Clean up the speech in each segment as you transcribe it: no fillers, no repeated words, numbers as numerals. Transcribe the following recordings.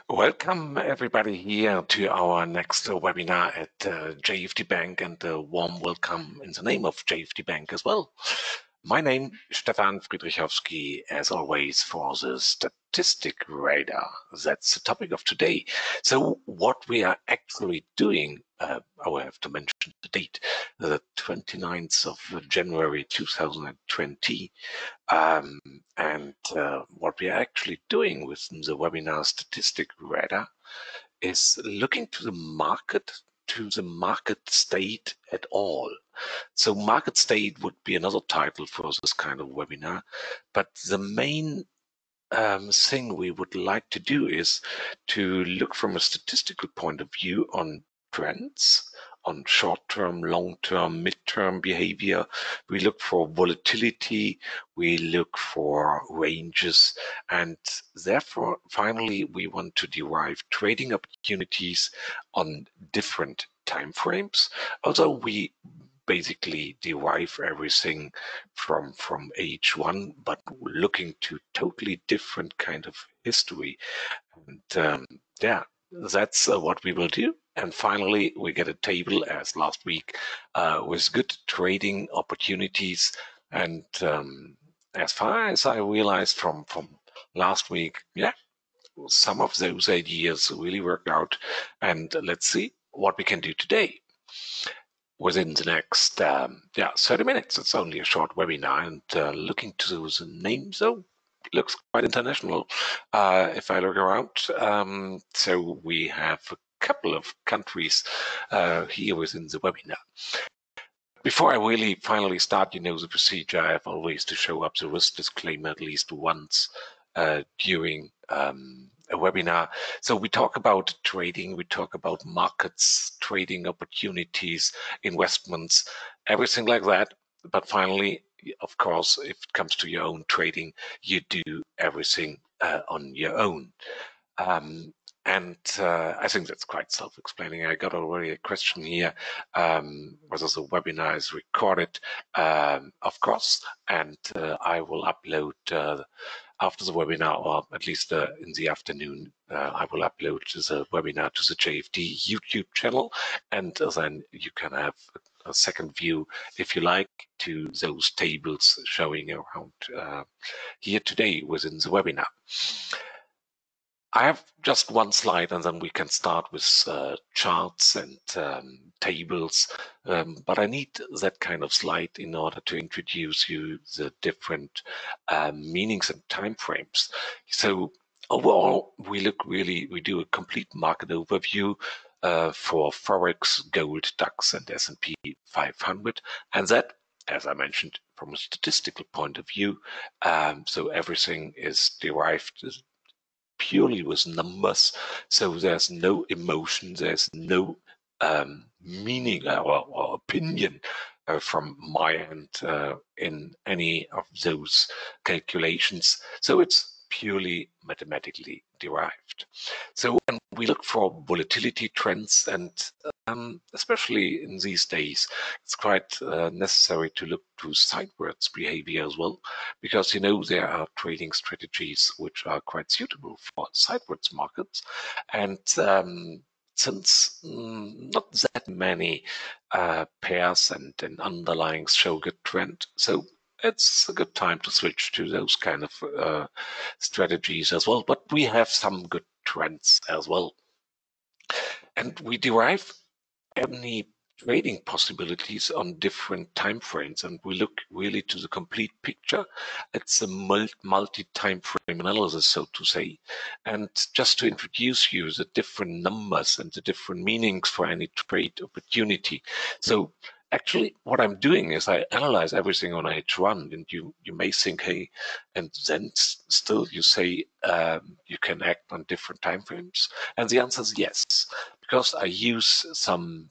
Welcome everybody here to our next webinar at JFD Bank, and a warm welcome in the name of JFD Bank as well. My name is Stefan Friedrichowski, as always, for the Statistic Radar. That's the topic of today. So what we are actually doing, I have to mention the date, the 29th of January 2020. And what we are actually doing with the webinar Statistic Radar is looking to the market state at all. So market state would be another title for this kind of webinar, but the main thing we would like to do is to look from a statistical point of view on trends, on short-term, long-term, mid-term behavior. We look for volatility, we look for ranges, and therefore, finally, we want to derive trading opportunities on different time frames. Although we basically derive everything from H1, but looking to totally different kind of history. And yeah, that's what we will do. And finally, we get a table as last week with good trading opportunities. And as far as I realized from last week, yeah, some of those ideas really worked out. And let's see what we can do today. Within the next 30 minutes. It's only a short webinar, and looking to the name, so looks quite international if I look around. So we have a couple of countries here within the webinar. Before I really finally start, you know the procedure. I have always to show up the risk disclaimer at least once during a webinar. So we talk about trading, we talk about markets, trading opportunities, investments, everything like that. But finally, of course, if it comes to your own trading, you do everything on your own. And I think that's quite self-explaining. I got already a question here, whether the webinar is recorded, of course, and I will upload after the webinar, or at least in the afternoon, I will upload the webinar to the JFD YouTube channel, and then you can have a second view, if you like, to those tables showing around here today within the webinar. I have just one slide, and then we can start with charts and tables, but I need that kind of slide in order to introduce you the different meanings and time frames. So overall, we do a complete market overview for Forex, Gold, DAX, and S&P 500, and that, as I mentioned, from a statistical point of view, so everything is derived purely with numbers, so there's no emotion, there's no meaning or opinion from my end in any of those calculations. So it's purely mathematically derived. So when we look for volatility trends, and especially in these days, it's quite necessary to look to sidewards behavior as well, because you know there are trading strategies which are quite suitable for sidewards markets, and since not that many pairs and underlyings show good trend, so it's a good time to switch to those kind of strategies as well. But we have some good trends as well, and we derive any trading possibilities on different time frames, and we look really to the complete picture. It's a multi-time frame analysis, so to say. And just to introduce you the different numbers and the different meanings for any trade opportunity. So actually what I'm doing is I analyze everything on H1, and you may think, hey, and then still you say you can act on different time frames, and the answer is yes, because I use some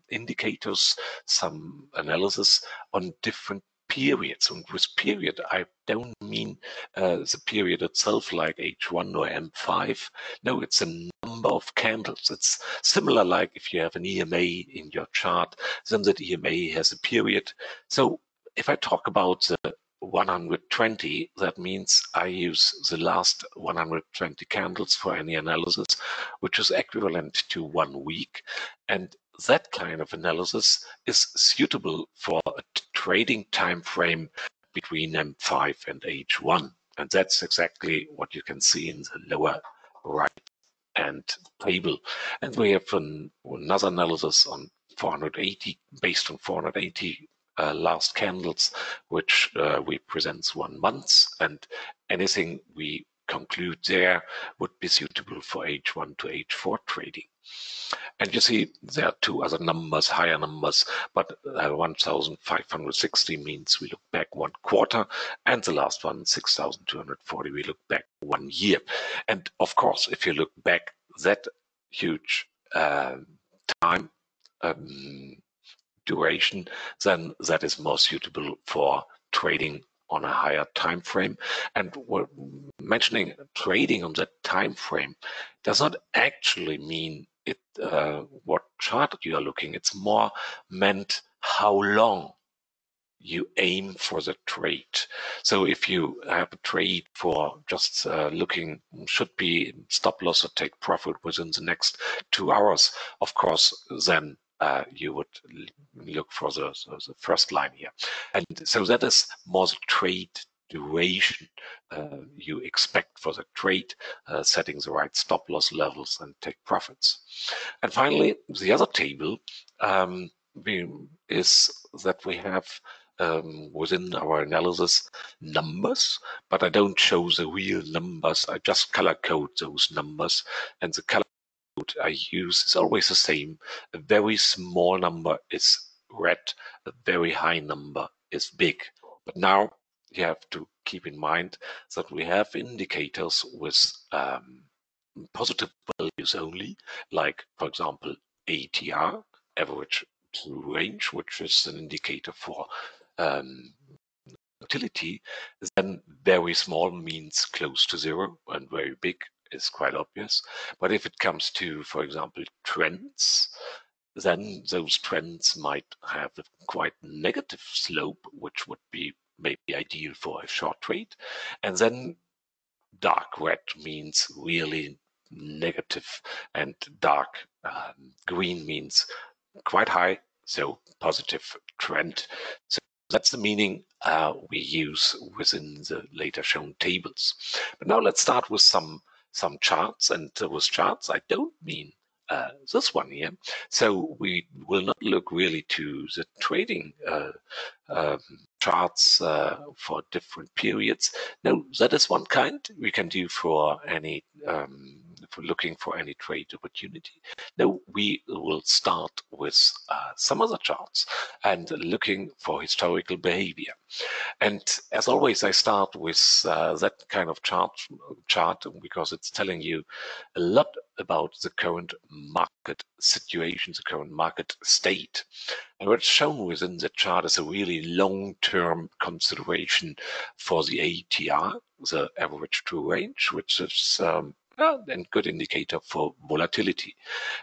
indicators, some analysis on different periods. And with period, I don't mean the period itself like H1 or M5. No, it's a number of candles. It's similar like if you have an EMA in your chart, then that EMA has a period. So if I talk about the 120, that means I use the last 120 candles for any analysis, which is equivalent to 1 week. And that kind of analysis is suitable for a trading time frame between M5 and H1. And that's exactly what you can see in the lower right and table. And we have another analysis on 480, based on 480 last candles, which represents 1 month, and anything we conclude there would be suitable for H1 to H4 trading. And you see there are two other numbers, higher numbers, but 1,560 means we look back 1 quarter, and the last one, 6,240, we look back 1 year. And of course, if you look back that huge time duration, then that is more suitable for trading on a higher time frame. And mentioning trading on that time frame does not actually mean it what chart you are looking. It's more meant how long you aim for the trade. So if you have a trade for just looking, should be stop loss or take profit within the next 2 hours, of course, then you would look for the first line here. And so that is more the trade duration you expect for the trade, setting the right stop loss levels and take profits. And finally, the other table is that we have within our analysis numbers, but I don't show the real numbers. I just color code those numbers, and the color code I use is always the same. A very small number is red, a very high number is big. But now you have to keep in mind that we have indicators with positive values only, like, for example, ATR, average true range, which is an indicator for volatility. Then very small means close to zero, and very big is quite obvious. But if it comes to, for example, trends, then those trends might have a quite negative slope, which would be maybe ideal for a short trade. And then dark red means really negative, and dark green means quite high, so positive trend. So that's the meaning we use within the later shown tables. But now let's start with some charts, and with charts I don't mean this one here. So we will not look really to the trading charts for different periods. No, that is one kind we can do for any for looking for any trade opportunity. No, we will start with some other charts and looking for historical behavior. And as always, I start with that kind of chart because it's telling you a lot about the current market situation, the current market state. And what's shown within the chart is a really long-term consideration for the ATR, the average true range, which is a good indicator for volatility.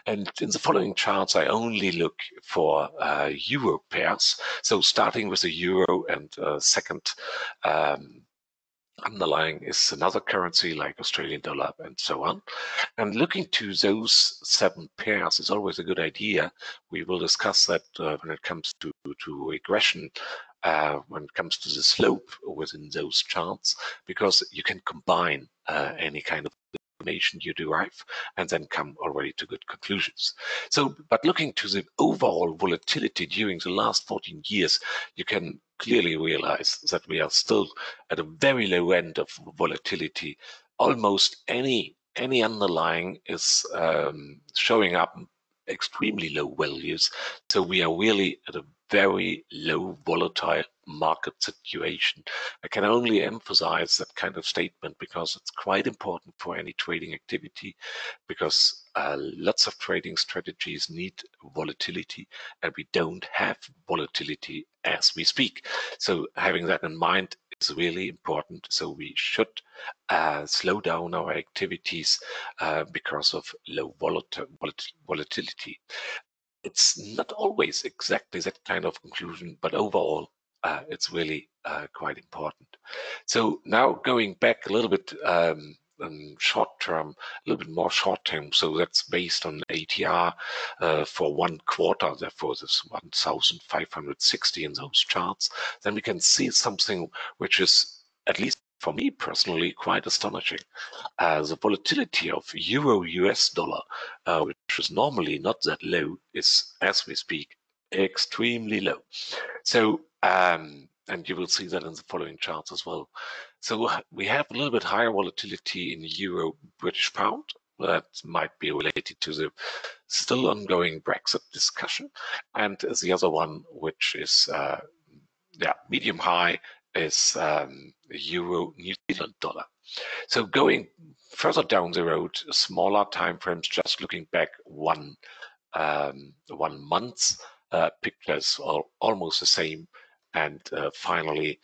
And in the following charts, I only look for euro pairs. So starting with the euro, and second underlying is another currency like Australian dollar and so on. And looking to those 7 pairs is always a good idea. We will discuss that when it comes to regression, when it comes to the slope within those charts, because you can combine any kind of information you derive and then come already to good conclusions. So, but looking to the overall volatility during the last 14 years, you can clearly realize that we are still at a very low end of volatility. Almost any underlying is showing up extremely low values. So we are really at a very low volatile market situation. I can only emphasize that kind of statement because it's quite important for any trading activity, because lots of trading strategies need volatility, and we don't have volatility as we speak. So having that in mind is really important. So we should slow down our activities because of low volatility. It's not always exactly that kind of conclusion, but overall, it's really quite important. So now going back a little bit short term, a little bit more short term. So that's based on ATR for 1 quarter. Therefore, this 1,560 in those charts. Then we can see something which is, at least for me personally, quite astonishing. The volatility of euro-US dollar, which is normally not that low, is, as we speak, extremely low. So, and you will see that in the following charts as well. So we have a little bit higher volatility in euro British pound. That might be related to the still ongoing Brexit discussion. And the other one, which is medium high, is euro New Zealand dollar. So going further down the road, smaller time frames, just looking back 1 month, pictures are almost the same. And finally,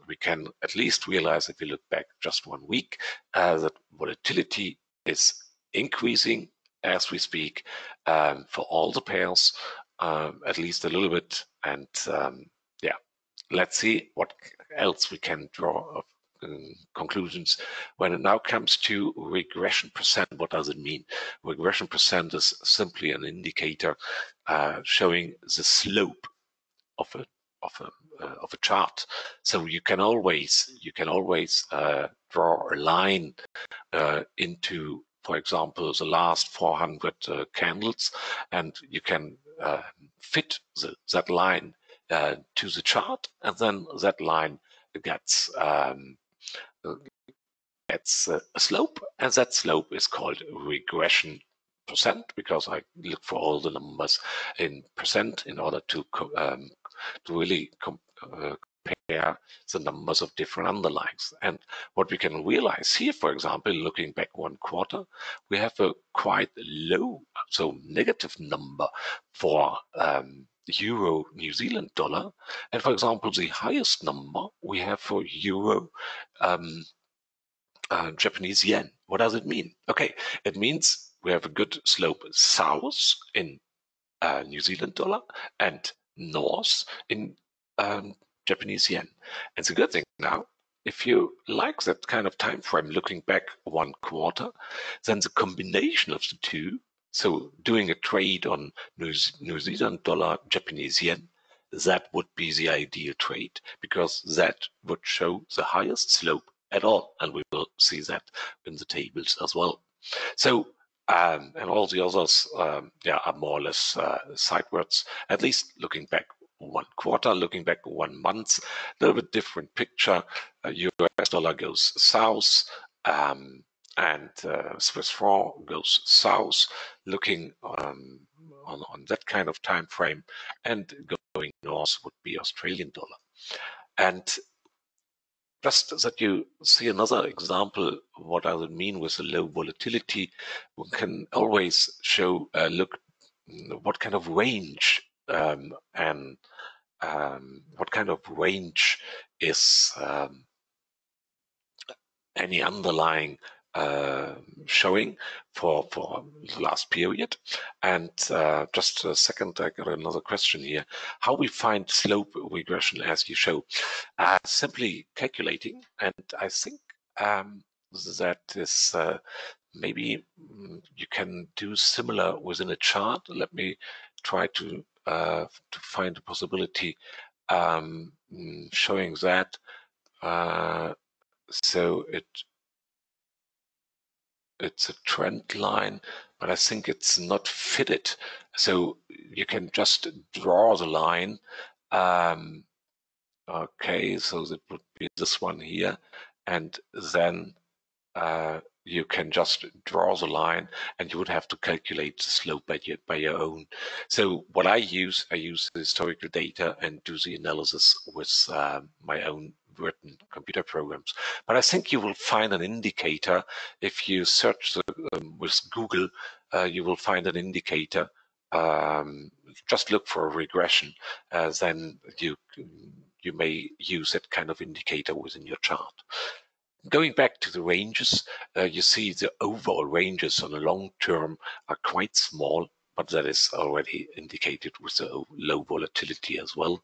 we can at least realize, if we look back just 1 week, that volatility is increasing as we speak for all the pairs, at least a little bit. And let's see what else we can draw of conclusions. When it now comes to regression percent, what does it mean? Regression percent is simply an indicator showing the slope of a chart. So you can always draw a line into, for example, the last 400 candles, and you can fit that line to the chart, and then that line gets a slope, and that slope is called regression percent, because I look for all the numbers in percent in order to really compare the numbers of different underlyings. And what we can realize here, for example, looking back 1 quarter, we have a quite low, so negative number for euro New Zealand dollar. And for example, the highest number we have for euro Japanese yen. What does it mean? Okay, it means we have a good slope south in New Zealand dollar and north in Japanese yen. And the good thing now, if you like that kind of time frame, looking back 1 quarter, then the combination of the two, so doing a trade on New Zealand dollar, Japanese yen, that would be the ideal trade, because that would show the highest slope at all, and we will see that in the tables as well. So and all the others are more or less sidewards, at least looking back 1 quarter, looking back 1 month, a little bit different picture. US dollar goes south, and Swiss franc goes south, looking on that kind of time frame, and going north would be Australian dollar. And just that you see another example, what does it mean with a low volatility? We can always show, look, what kind of range and what kind of range is any underlying showing for the last period. And just a second, I got another question here. How we find slope regression as you show? Simply calculating, and I think that is maybe you can do similar within a chart. Let me try to find a possibility showing that. So it's a trend line, but I think it's not fitted. So you can just draw the line. Okay, so that would be this one here, and then you can just draw the line, and you would have to calculate the slope by your own. So what I use the historical data and do the analysis with my own written computer programs. But I think you will find an indicator if you search with Google. You will find an indicator. Just look for a regression. Then you may use that kind of indicator within your chart. Going back to the ranges, you see the overall ranges on the long term are quite small. but that is already indicated with the low volatility as well.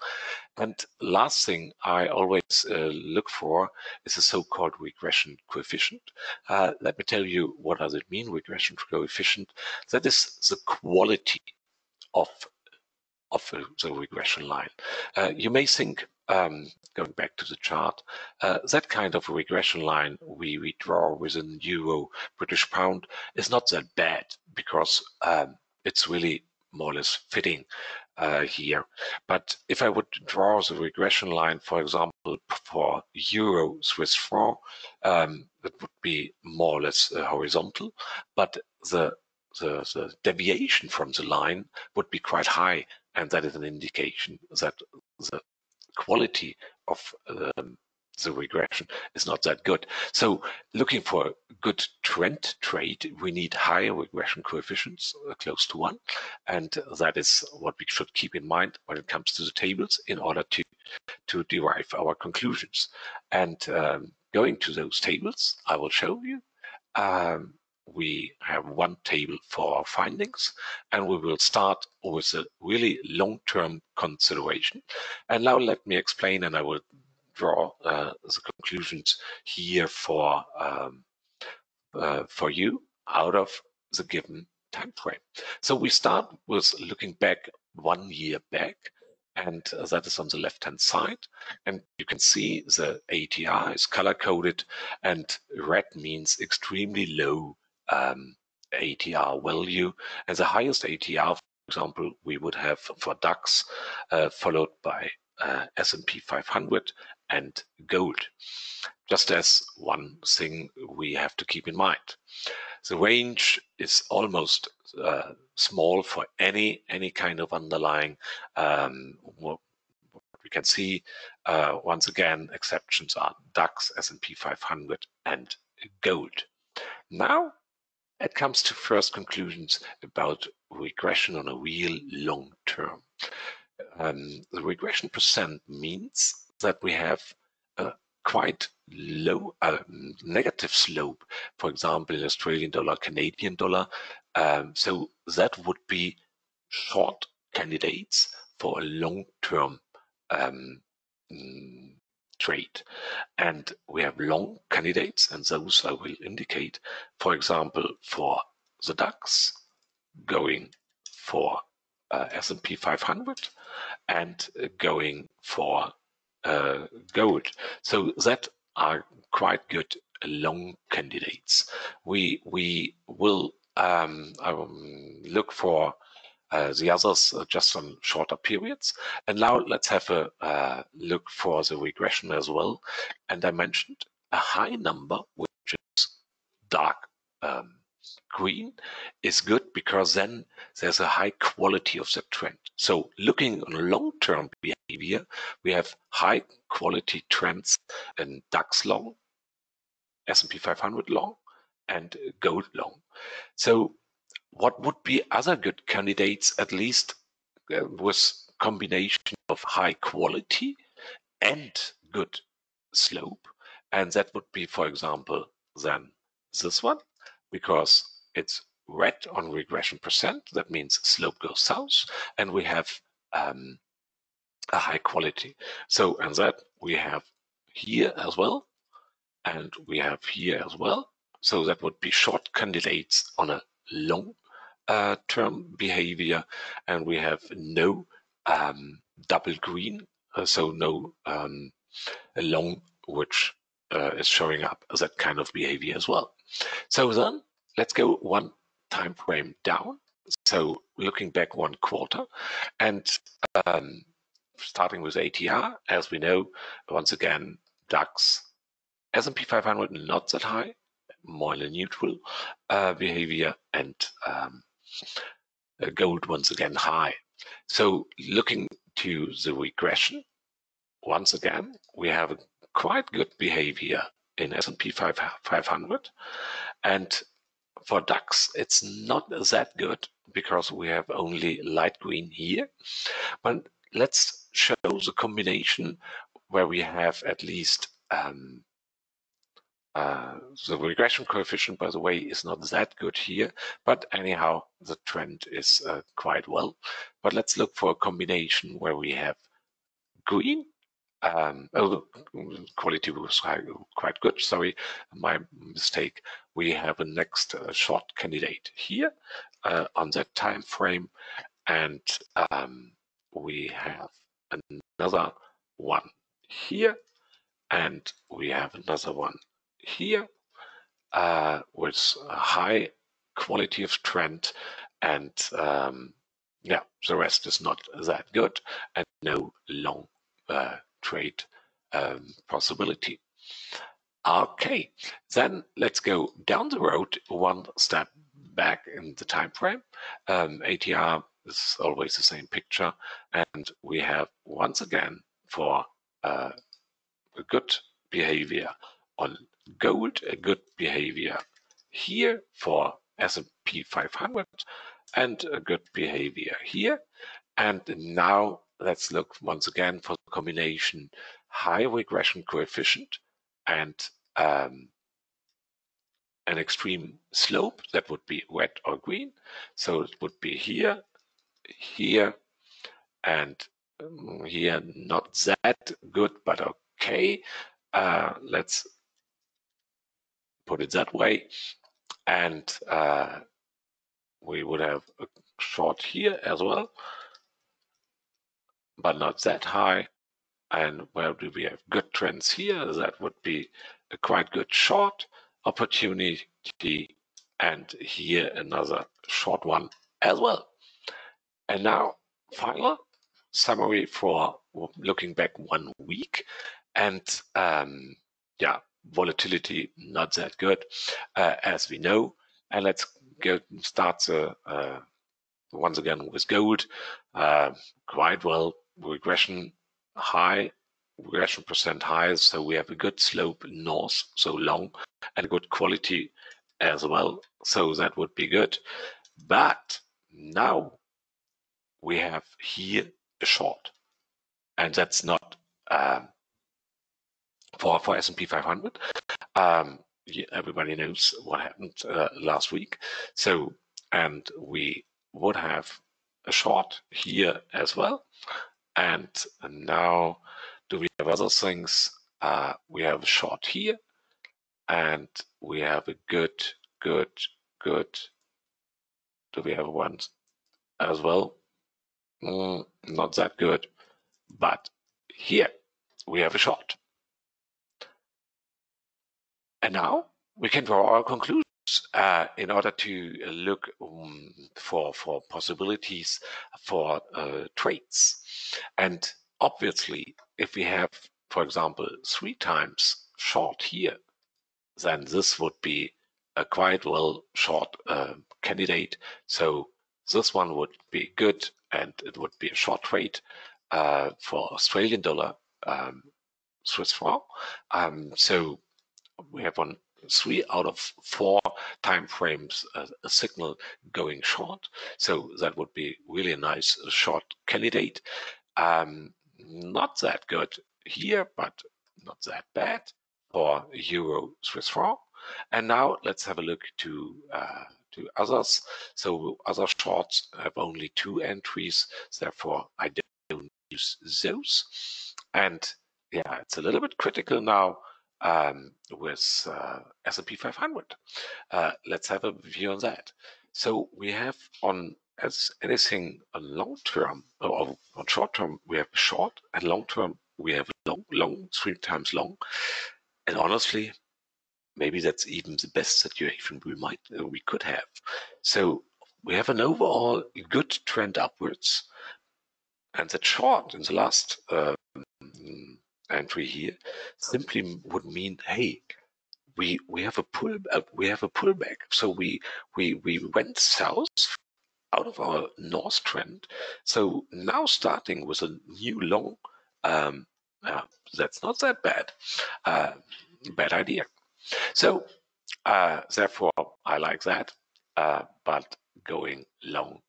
And last thing I always look for is a so-called regression coefficient. Let me tell you what does it mean, regression coefficient. That is the quality of the regression line. You may think, going back to the chart, that kind of regression line we draw within euro, British pound is not that bad because it's really more or less fitting here. But if I would draw the regression line, for example, for euro, Swiss franc, it would be more or less horizontal, but the deviation from the line would be quite high, and that is an indication that the quality of the regression is not that good. So looking for a good trend trade, we need higher regression coefficients, close to 1, and that is what we should keep in mind when it comes to the tables in order to derive our conclusions. And going to those tables, I will show you. We have one table for our findings, and we will start with a really long-term consideration. And now let me explain, and I will draw the conclusions here for you out of the given time frame. So we start with looking back 1 year back, and that is on the left-hand side. And you can see the ATR is color-coded, and red means extremely low ATR value. And the highest ATR, for example, we would have for DAX, followed by S&P 500 and gold. Just as one thing we have to keep in mind. The range is almost small for any kind of underlying. What we can see, once again, exceptions are DAX, S&P 500, and gold. Now it comes to first conclusions about regression on a real long term. The regression percent means that we have a quite low negative slope, for example, in Australian dollar, Canadian dollar. So that would be short candidates for a long-term trade. And we have long candidates, and those I will indicate, for example, for the DAX, going for S&P 500, and going for gold. So that are quite good long candidates. We will look for the others just on shorter periods. And now let's have a look for the regression as well. And I mentioned a high number, which is dark green, is good because then there's a high quality of the trend. So looking on long-term behavior, we have high quality trends in DAX long, S&P 500 long, and gold long. So what would be other good candidates, at least with combination of high quality and good slope? And that would be, for example, then this one, because it's red on regression percent. That means slope goes south, and we have a high quality. So, and that we have here as well, and we have here as well. So that would be short candidates on a long term behavior, and we have no double green, so no long which is showing up as that kind of behavior as well. So then let's go one time frame down. So looking back 1 quarter, and starting with ATR, as we know, once again, DAX, S&P 500 not that high, more in a neutral behavior, and gold once again high. So looking to the regression, once again, we have a quite good behavior in S&P 500, and for DAX, it's not that good because we have only light green here. But let's show the combination where we have at least The regression coefficient, by the way, is not that good here, but anyhow, the trend is quite well. But let's look for a combination where we have green. Quality was quite good. Sorry, my mistake. We have a next short candidate here on that time frame, and we have another one here, and we have another one here with a high quality of trend, and yeah, the rest is not that good, and no long trade possibility. Okay, then let's go down the road one step back in the time frame. ATR is always the same picture, and we have once again for a good behavior on gold, a good behavior here for S&P 500, and a good behavior here. And now let's look once again for the combination high regression coefficient and an extreme slope. That would be red or green. So it would be here, here, and here. Not that good, but okay. Let's put it that way. And we would have a short here as well, but not that high. And where do we have good trends here? That would be a quite good short opportunity, and here another short one as well. And now final summary for looking back 1 week, and yeah, volatility not that good as we know. And let's go start once again with gold. Quite well, regression high, regression percent high, so we have a good slope north, so long, and good quality as well, so that would be good. But now we have here a short, and that's not for S&P 500. Everybody knows what happened last week. So, and we would have a short here as well. And now, do we have other things? We have a short here, and we have a good. Do we have one as well? Not that good, but here we have a short. And now we can draw our conclusions in order to look for possibilities for trades. And obviously, if we have, for example, 3 times short here, then this would be a quite well short candidate. So this one would be good, and it would be a short trade for Australian dollar, Swiss franc. So we have on 3 out of 4 time frames a signal going short. So that would be really a nice short candidate. Not that good here, but not that bad for Euro Swiss franc. And now let's have a look to others. So other shorts have only 2 entries, therefore I don't use those. And yeah, it's a little bit critical now with S&P 500. Let's have a view on that. So we have on as anything on long term or on short term, we have short, and long term we have long, 3 times long. And honestly, maybe that's even the best situation we could have. So we have an overall good trend upwards, and that short in the last entry here simply would mean, hey, we have a pullback. So we went south out of our north trend. So now starting with a new long, that's not that bad. Bad idea. So therefore I like that, but going long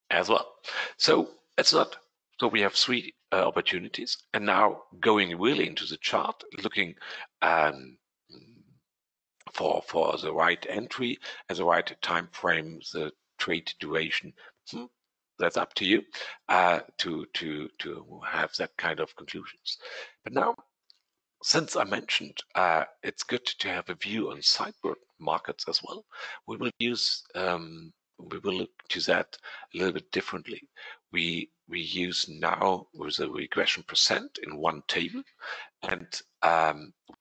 as well. So it's not. So we have 3 opportunities, and now going really into the chart, looking for the right entry and the right time frame, the trade duration. That's up to you to have that kind of conclusions. But now, since I mentioned it's good to have a view on sideward markets as well, we will look to that a little bit differently. We use now with a regression percent in one table, and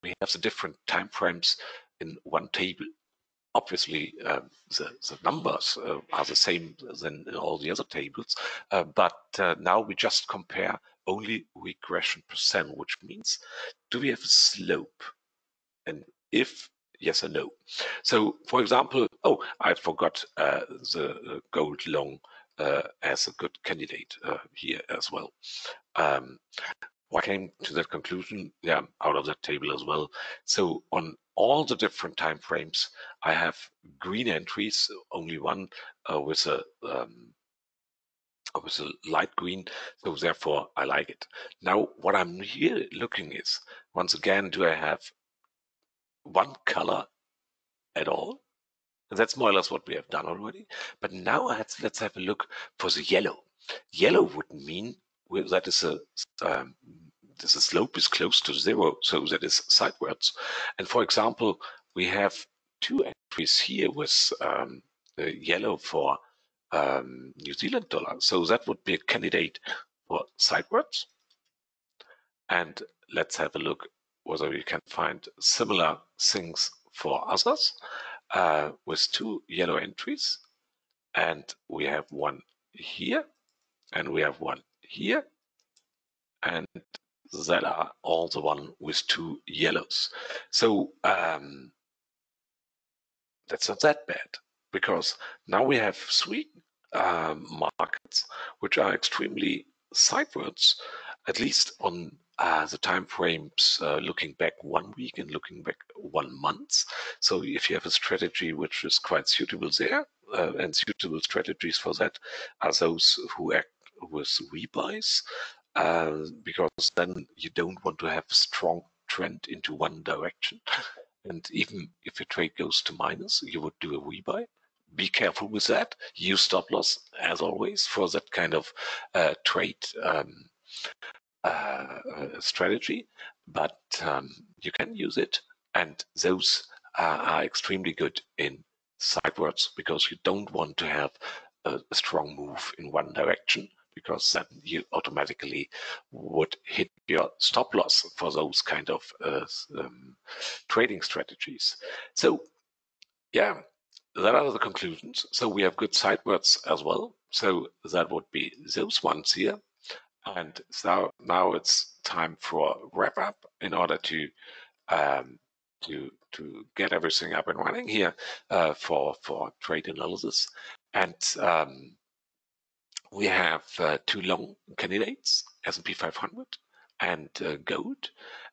we have the different time frames in one table. Obviously, the numbers are the same than in all the other tables, but now we just compare only regression percent, which means, do we have a slope? And if yes or no. So, for example, I forgot the gold long as a good candidate here as well. I came to that conclusion, out of that table as well. So on all the different time frames, I have green entries, only one with a light green, so therefore I like it. Now, what I'm here looking is, once again, do I have one color at all? And that's more or less what we have done already. But now let's have a look for the yellow. Yellow would mean that is the slope is close to zero, so that is sidewards. And for example, we have two entries here with yellow for New Zealand dollar. So that would be a candidate for sidewards. And let's have a look whether we can find similar things for others with two yellow entries. And we have one here, and we have one here, and that are all the one with two yellows. So that's not that bad, because now we have three markets which are extremely sidewards, at least on the time frames looking back 1 week and looking back 1 month. So if you have a strategy which is quite suitable there, and suitable strategies for that are those who act with rebuys, because then you don't want to have a strong trend into one direction. And even if your trade goes to minus, you would do a rebuy. Be careful with that. Use stop loss, as always, for that kind of trade strategy. But you can use it, and those are extremely good in sidewards, because you don't want to have a strong move in one direction, because then you automatically would hit your stop loss for those kind of trading strategies. So yeah, that are the conclusions. So we have good sidewards as well. So that would be those ones here. And so now it's time for wrap up in order to get everything up and running here for trade analysis. And we have two long candidates, S&P 500 and gold,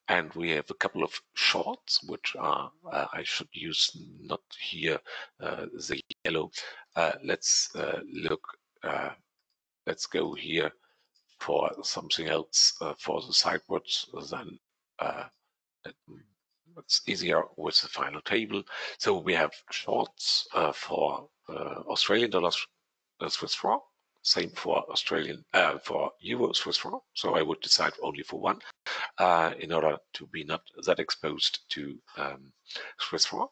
and we have a couple of shorts, which are I should use not here the yellow. Let's look. Let's go here for something else for the sidewards. Then it's easier with the final table. So we have shorts for Australian dollars, Swiss franc. Same for Australian, for Euro, Swiss franc. So I would decide only for one in order to be not that exposed to Swiss franc.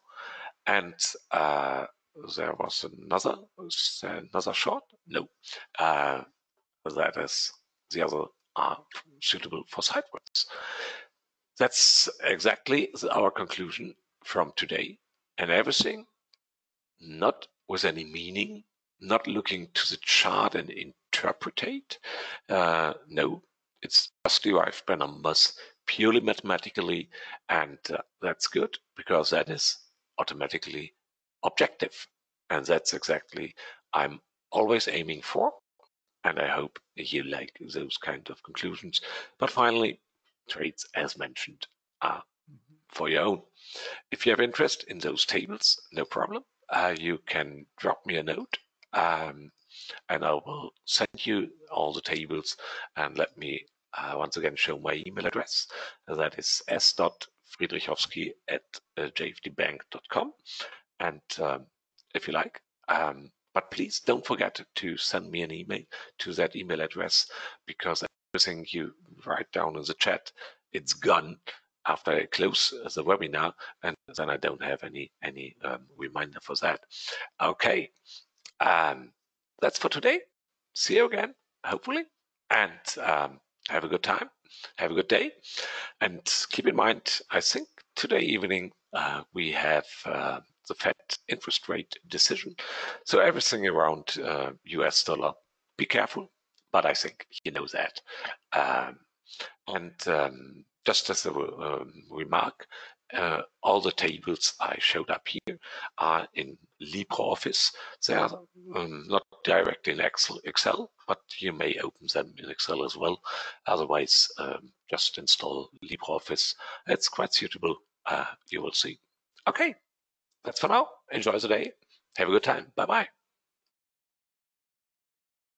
And there was another short. No, that is the other are suitable for sideways. That's exactly our conclusion from today, and everything not with any meaning, not looking to the chart and interpretate. No, it's just derived by numbers, purely mathematically, and that's good, because that is automatically objective, and that's exactly I'm always aiming for, and I hope you like those kind of conclusions. But finally, trades, as mentioned, are for your own. If you have interest in those tables, no problem. You can drop me a note, and I will send you all the tables. And let me once again show my email address. That is stefan.friedrichowski@jfdbank.com. And if you like, but please don't forget to send me an email to that email address, because everything you write down in the chat, it's gone after I close the webinar, and then I don't have any reminder for that. Okay, that's for today. See you again, hopefully, and have a good time, have a good day, and keep in mind, I think today evening we have the Fed interest rate decision. So everything around US dollar, be careful, but I think you know that. And just as a remark, all the tables I showed up here are in LibreOffice. They are not directly in Excel, but you may open them in Excel as well. Otherwise, just install LibreOffice. It's quite suitable, you will see. Okay, that's for now. Enjoy the day. Have a good time. Bye-bye.